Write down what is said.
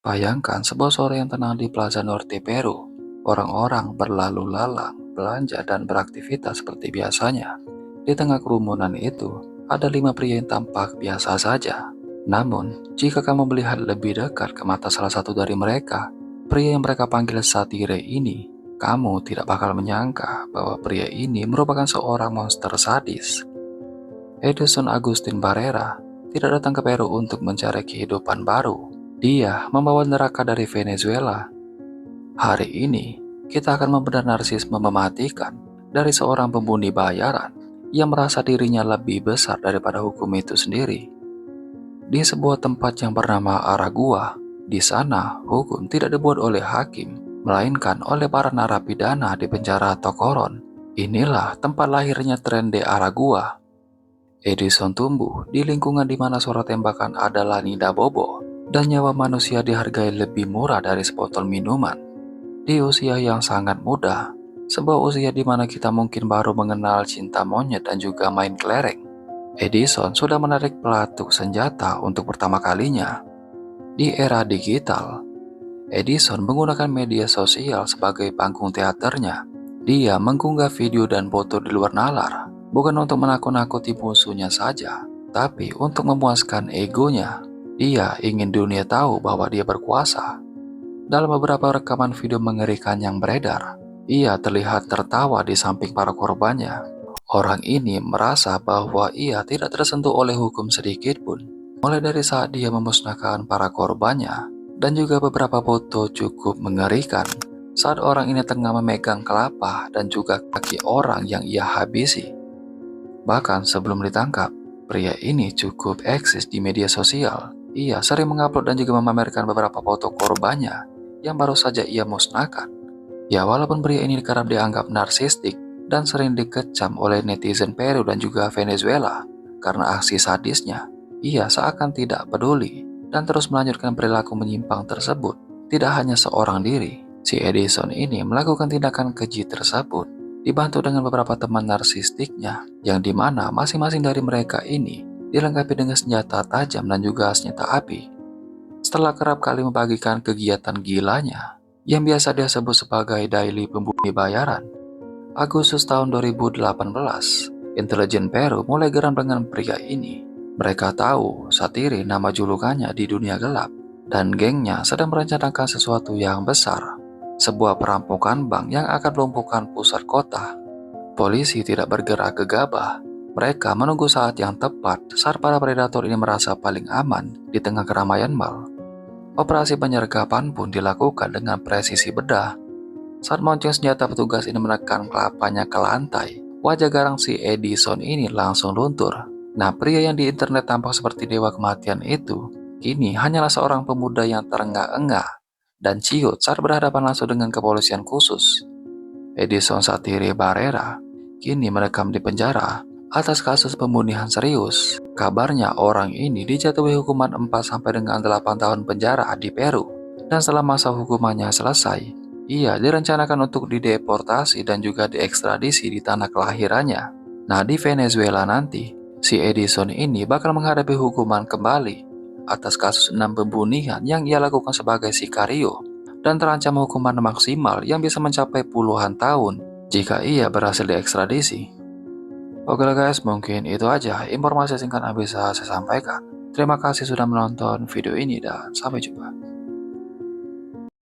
Bayangkan sebuah sore yang tenang di Plaza Norte Peru. Orang-orang berlalu lalang, belanja dan beraktivitas seperti biasanya. Di tengah kerumunan itu, ada 5 pria yang tampak biasa saja. Namun, jika kamu melihat lebih dekat ke mata salah satu dari mereka, pria yang mereka panggil Satire ini, kamu tidak bakal menyangka bahwa pria ini merupakan seorang monster sadis. Edison Agustin Barrera tidak datang ke Peru untuk mencari kehidupan baru. Dia membawa neraka dari Venezuela. Hari ini, kita akan membedah narsisme mematikan dari seorang pembunuh bayaran yang merasa dirinya lebih besar daripada hukum itu sendiri. Di sebuah tempat yang bernama Aragua, di sana hukum tidak dibuat oleh hakim, melainkan oleh para narapidana di penjara Tokoron. Inilah tempat lahirnya tren de Aragua. Edison tumbuh di lingkungan di mana suara tembakan adalah nida bobo dan nyawa manusia dihargai lebih murah dari sebotol minuman. Di usia yang sangat muda, sebuah usia di mana kita mungkin baru mengenal cinta monyet dan juga main kelereng, Edison sudah menarik pelatuk senjata untuk pertama kalinya. Di era digital, Edison menggunakan media sosial sebagai panggung teaternya. Dia mengunggah video dan foto di luar nalar, bukan untuk menakut-nakuti musuhnya saja, tapi untuk memuaskan egonya. Dia ingin dunia tahu bahwa dia berkuasa. Dalam beberapa rekaman video mengerikan yang beredar, ia terlihat tertawa di samping para korbannya. Orang ini merasa bahwa ia tidak tersentuh oleh hukum sedikit pun, mulai dari saat dia memusnahkan para korbannya, dan juga beberapa foto cukup mengerikan saat orang ini tengah memegang kelapa dan juga kaki orang yang ia habisi. Bahkan sebelum ditangkap, pria ini cukup eksis di media sosial. Ia sering mengupload dan juga memamerkan beberapa foto korbannya yang baru saja ia musnahkan. Ya, walaupun pria ini kerap dianggap narsistik dan sering dikecam oleh netizen Peru dan juga Venezuela karena aksi sadisnya, ia seakan tidak peduli dan terus melanjutkan perilaku menyimpang tersebut. Tidak hanya seorang diri, si Edison ini melakukan tindakan keji tersebut dibantu dengan beberapa teman narsistiknya, yang dimana masing-masing dari mereka ini dilengkapi dengan senjata tajam dan juga senjata api. Setelah kerap kali membagikan kegiatan gilanya, yang biasa dia sebut sebagai daily pembunuh bayaran, Agustus tahun 2018, intelijen Peru mulai geram dengan pria ini. Mereka tahu Satiri nama julukannya di dunia gelap, dan gengnya sedang merencanakan sesuatu yang besar, sebuah perampokan bank yang akan melumpuhkan pusat kota. Polisi tidak bergerak gegabah. Mereka menunggu saat yang tepat saat para predator ini merasa paling aman di tengah keramaian mal. Operasi penyergapan pun dilakukan dengan presisi bedah. Saat monceng senjata, petugas ini menekan kelapanya ke lantai. Wajah garang si Edison ini langsung luntur. Nah, pria yang di internet tampak seperti dewa kematian itu, kini hanyalah seorang pemuda yang terengah-engah dan ciut saat berhadapan langsung dengan kepolisian khusus. Edison Satire Barrera kini merekam di penjara atas kasus pembunuhan serius. Kabarnya orang ini dijatuhi hukuman 4 sampai dengan 8 tahun penjara di Peru. Dan setelah masa hukumannya selesai, ia direncanakan untuk dideportasi dan juga diekstradisi di tanah kelahirannya. Nah, di Venezuela nanti, si Edison ini bakal menghadapi hukuman kembali atas kasus 6 pembunuhan yang ia lakukan sebagai sikario, dan terancam hukuman maksimal yang bisa mencapai puluhan tahun jika ia berhasil diekstradisi. Oke lah guys, mungkin itu aja informasi singkat yang bisa saya sampaikan. Terima kasih sudah menonton video ini dan sampai jumpa.